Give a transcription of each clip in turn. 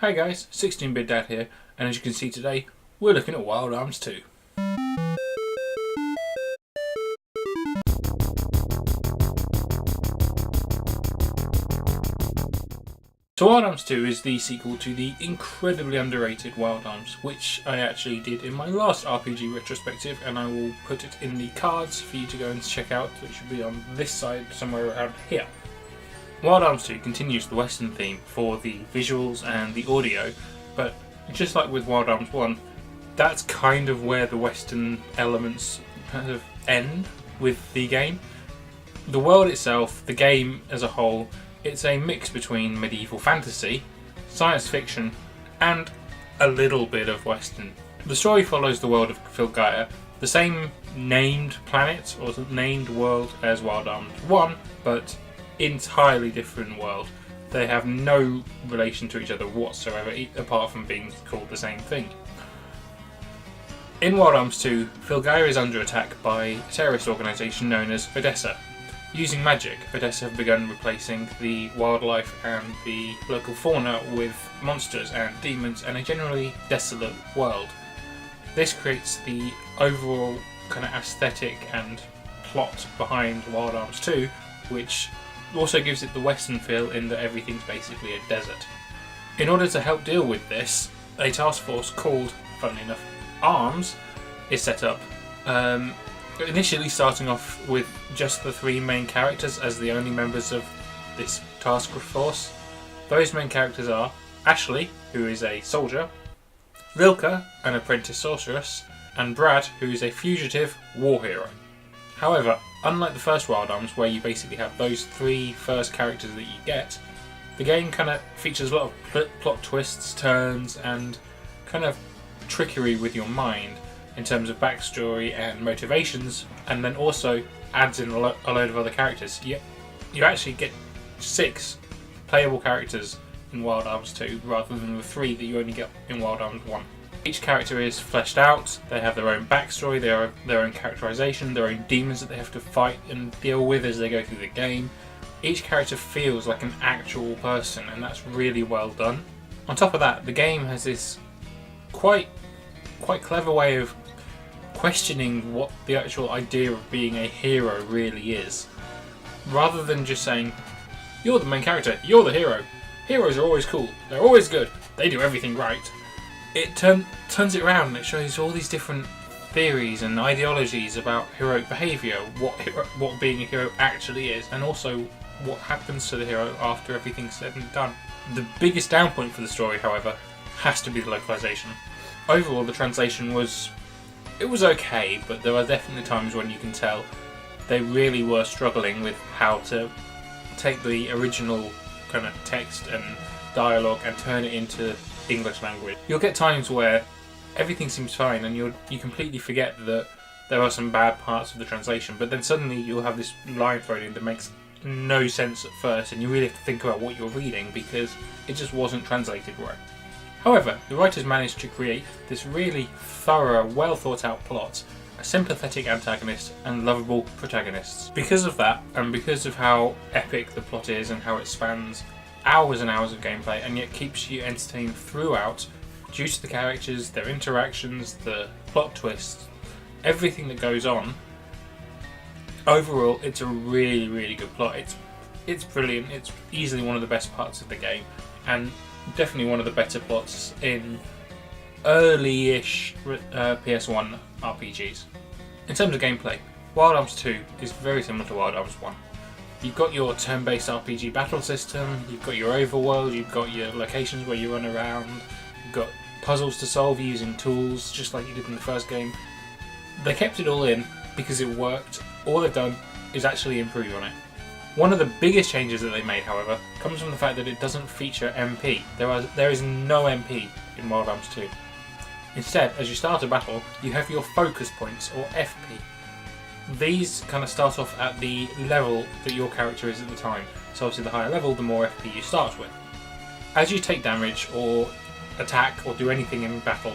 Hi guys, 16-bit Dad here, and as you can see today, we're looking at Wild Arms 2. So Wild Arms 2 is the sequel to the incredibly underrated Wild Arms, which I actually did in my last RPG Retrospective, and I will put it in the cards for you to go and check out, which should be on this side somewhere around here. Wild Arms 2 continues the Western theme for the visuals and the audio, but just like with Wild Arms 1, that's kind of where the Western elements kind of end with the game. The world itself, the game as a whole, it's a mix between medieval fantasy, science fiction, and a little bit of Western. The story follows the world of Filgaia, the same named planet or named world as Wild Arms 1, but entirely different world. They have no relation to each other whatsoever, apart from being called the same thing. In Wild Arms 2, Filgaia is under attack by a terrorist organisation known as Odessa. Using magic, Odessa have begun replacing the wildlife and the local fauna with monsters and demons and a generally desolate world. This creates the overall kind of aesthetic and plot behind Wild Arms 2, which also gives it the Western feel in that everything's basically a desert. In order to help deal with this, a task force called, funnily enough, ARMS is set up. Initially starting off with just the three main characters as the only members of this task force. Those main characters are Ashley, who is a soldier, Rilka, an apprentice sorceress, and Brad, who is a fugitive war hero. However, unlike the first Wild Arms, where you basically have those three first characters that you get, the game kind of features a lot of plot twists, turns, and kind of trickery with your mind in terms of backstory and motivations, and then also adds in a load of other characters. You actually get 6 playable characters in Wild Arms 2 rather than the 3 that you only get in Wild Arms 1. Each character is fleshed out, they have their own backstory, their own characterization, their own demons that they have to fight and deal with as they go through the game. Each character feels like an actual person, and that's really well done. On top of that, the game has this quite clever way of questioning what the actual idea of being a hero really is. Rather than just saying, you're the main character, you're the hero. Heroes are always cool, they're always good, they do everything right. It turns it around and it shows all these different theories and ideologies about heroic behaviour, what being a hero actually is, and also what happens to the hero after everything's said and done. The biggest down point for the story, however, has to be the localization. Overall, the translation was okay, but there are definitely times when you can tell they really were struggling with how to take the original kind of text and dialogue and turn it into English language. You'll get times where everything seems fine and you completely forget that there are some bad parts of the translation, but then suddenly you'll have this line thrown in that makes no sense at first, and you really have to think about what you're reading because it just wasn't translated right. However, the writers managed to create this really thorough, well thought out plot, a sympathetic antagonist and lovable protagonists. Because of that, and because of how epic the plot is and how it spans hours and hours of gameplay and yet keeps you entertained throughout, due to the characters, their interactions, the plot twists, everything that goes on, overall it's a really, really good plot. It's brilliant, it's easily one of the best parts of the game, and definitely one of the better plots in early-ish PS1 RPGs. In terms of gameplay, Wild Arms 2 is very similar to Wild Arms 1. You've got your turn-based RPG battle system, you've got your overworld, you've got your locations where you run around, you've got puzzles to solve using tools, just like you did in the first game. They kept it all in because it worked. All they've done is actually improve on it. One of the biggest changes that they made, however, comes from the fact that it doesn't feature MP. There is no MP in Wild Arms 2. Instead, as you start a battle, you have your focus points, or FP. These kind of start off at the level that your character is at the time. So obviously the higher level, the more FP you start with. As you take damage or attack or do anything in battle,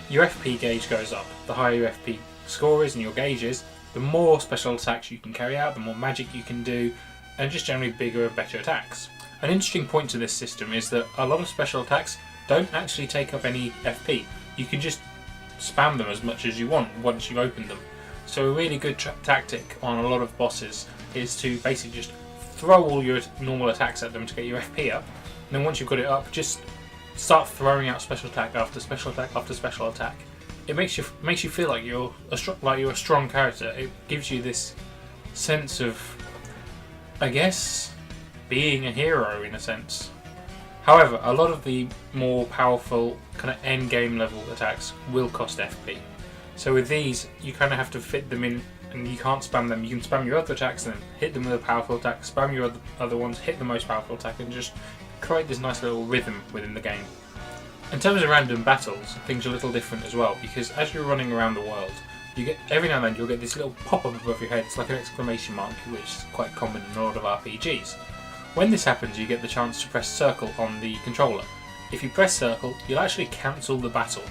your FP gauge goes up. The higher your FP score is and your gauge is, the more special attacks you can carry out, the more magic you can do, and just generally bigger and better attacks. An interesting point to this system is that a lot of special attacks don't actually take up any FP. You can just spam them as much as you want once you've opened them. So a really good tactic on a lot of bosses is to basically just throw all your normal attacks at them to get your FP up, and then once you've got it up, just start throwing out special attack after special attack after special attack. It makes you feel like you're a strong character. It gives you this sense of, I guess, being a hero in a sense. However, a lot of the more powerful kind of end game level attacks will cost FP. So with these, you kind of have to fit them in, and you can't spam them. You can spam your other attacks and then hit them with a powerful attack, spam your other ones, hit the most powerful attack, and just create this nice little rhythm within the game. In terms of random battles, things are a little different as well, because as you're running around the world, you get every now and then you'll get this little pop-up above your head. It's like an exclamation mark, which is quite common in a lot of RPGs. When this happens, you get the chance to press circle on the controller. If you press circle, you'll actually cancel the battle.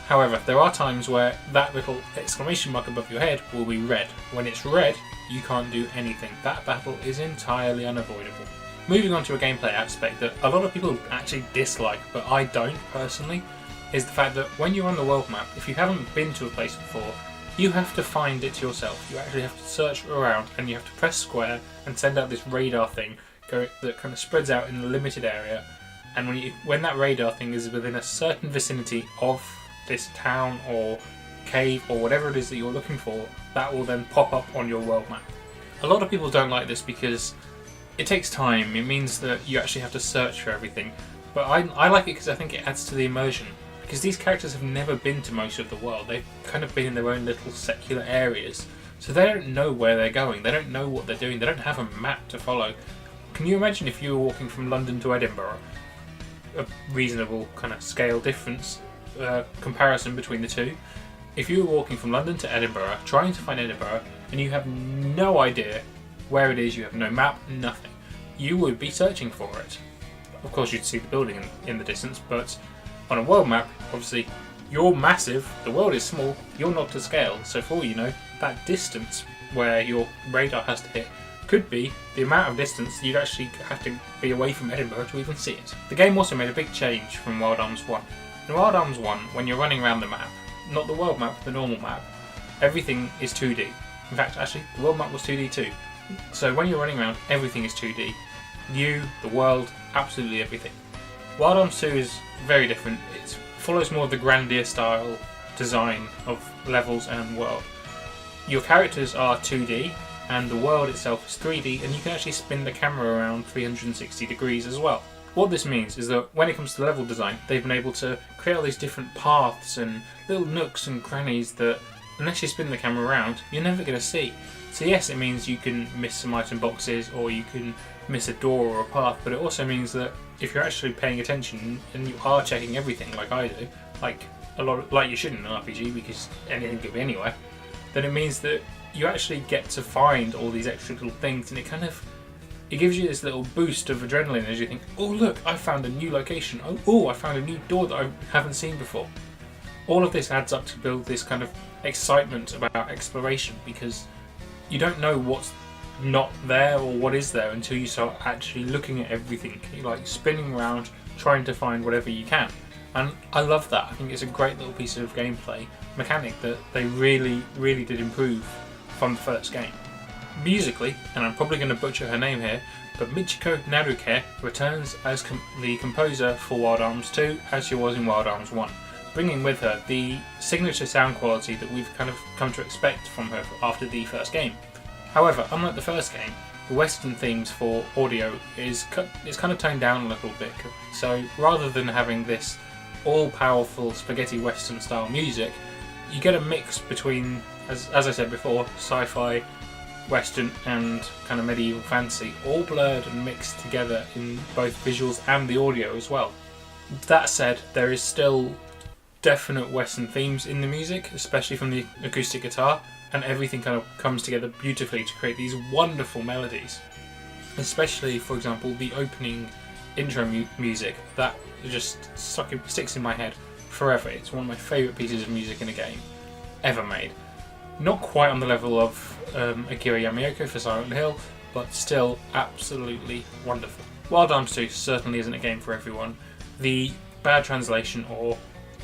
However, there are times where that little exclamation mark above your head will be red. When it's red, you can't do anything. That battle is entirely unavoidable. Moving on to a gameplay aspect that a lot of people actually dislike, but I don't personally, is the fact that when you're on the world map, if you haven't been to a place before, you have to find it yourself. You actually have to search around, and you have to press square and send out this radar thing that kind of spreads out in a limited area. And when that radar thing is within a certain vicinity of this town or cave or whatever it is that you're looking for, that will then pop up on your world map. A lot of people don't like this because it takes time. It means that you actually have to search for everything. But I like it because I think it adds to the immersion. Because these characters have never been to most of the world. They've kind of been in their own little secular areas. So they don't know where they're going. They don't know what they're doing. They don't have a map to follow. Can you imagine if you were walking from London to Edinburgh? A reasonable kind of scale difference, comparison between the two. If you were walking from London to Edinburgh, trying to find Edinburgh, and you have no idea where it is, you have no map, nothing, you would be searching for it. Of course, you'd see the building in the distance, but on a world map, obviously, you're massive, the world is small, you're not to scale, so for all you know, that distance where your radar has to hit could be the amount of distance you'd actually have to be away from Edinburgh to even see it. The game also made a big change from Wild Arms 1. In Wild Arms 1, when you're running around the map, not the world map, the normal map, everything is 2D. In fact, actually, the world map was 2D too. So when you're running around, everything is 2D. You, the world, absolutely everything. Wild Arms 2 is very different. It follows more of the Grandia style design of levels and world. Your characters are 2D, and the world itself is 3D, and you can actually spin the camera around 360 degrees as well. What this means is that when it comes to level design, they've been able to create all these different paths and little nooks and crannies that, unless you spin the camera around, you're never going to see. So yes, it means you can miss some item boxes, or you can miss a door or a path, but it also means that if you're actually paying attention and you are checking everything like I do, like you should in an RPG because anything could be anywhere, then it means that you actually get to find all these extra little things, and it gives you this little boost of adrenaline as you think, oh look, I found a new location, oh I found a new door that I haven't seen before. All of this adds up to build this kind of excitement about exploration, because you don't know what's not there or what is there until you start actually looking at everything. You're like spinning around trying to find whatever you can, and I love that. I think it's a great little piece of gameplay mechanic that they really did improve from the first game. Musically, and I'm probably going to butcher her name here, but Michiko Naruke returns as the composer for Wild Arms 2 as she was in Wild Arms 1, bringing with her the signature sound quality that we've kind of come to expect from her after the first game. However, unlike the first game, the Western themes for audio is kind of toned down a little bit, so rather than having this all-powerful spaghetti Western style music, you get a mix between, as I said before, sci-fi, Western and kind of medieval fantasy, all blurred and mixed together in both visuals and the audio as well. That said, there is still definite Western themes in the music, especially from the acoustic guitar, and everything kind of comes together beautifully to create these wonderful melodies. Especially, for example, the opening intro music, that just sticks in my head forever. It's one of my favourite pieces of music in a game ever made. Not quite on the level of Akira Yamaoka for Silent Hill, but still absolutely wonderful. Wild Arms 2 certainly isn't a game for everyone. The bad translation or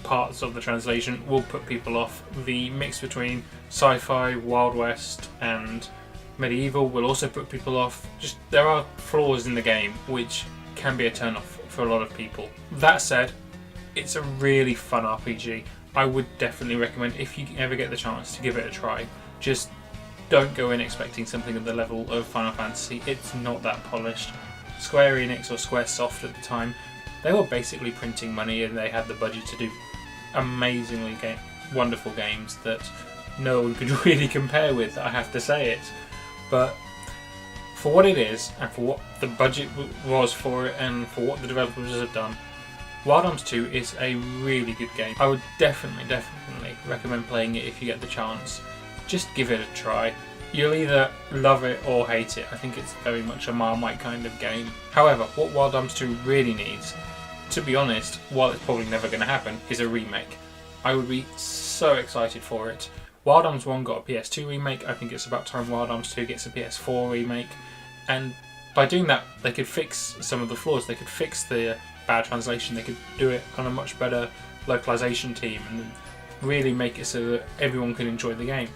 parts of the translation will put people off. The mix between sci-fi, Wild West and medieval will also put people off. Just there are flaws in the game which can be a turn off for a lot of people. That said, it's a really fun RPG. I would definitely recommend, if you ever get the chance, to give it a try. Just don't go in expecting something at the level of Final Fantasy. It's not that polished. Square Enix or Squaresoft at the time, they were basically printing money and they had the budget to do amazingly wonderful games that no one could really compare with, I have to say it. But for what it is, and for what the budget was for it, and for what the developers have done, Wild Arms 2 is a really good game. I would definitely recommend playing it if you get the chance. Just give it a try. You'll either love it or hate it. I think it's very much a Marmite kind of game. However, what Wild Arms 2 really needs, to be honest, while it's probably never going to happen, is a remake. I would be so excited for it. Wild Arms 1 got a PS2 remake. I think it's about time Wild Arms 2 gets a PS4 remake. And by doing that, they could fix some of the flaws. They could fix the bad translation. They could do it on a much better localization team and really make it so that everyone can enjoy the game.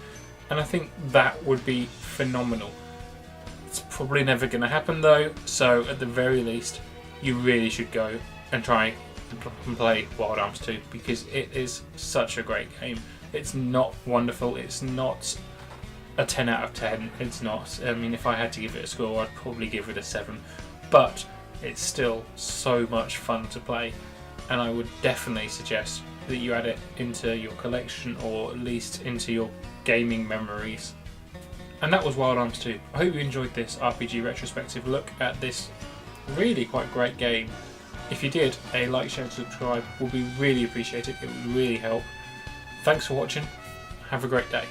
And I think that would be phenomenal. It's probably never going to happen though, so at the very least, you really should go and try and play Wild Arms 2 because it is such a great game. It's not wonderful, it's not a 10 out of 10, it's not. I mean, if I had to give it a score, I'd probably give it a 7, but it's still so much fun to play, and I would definitely suggest that you add it into your collection or at least into your gaming memories. And that was Wild Arms 2. I hope you enjoyed this RPG retrospective look at this really quite great game. If you did, a like, share and subscribe would be really appreciated. It would really help. Thanks for watching. Have a great day.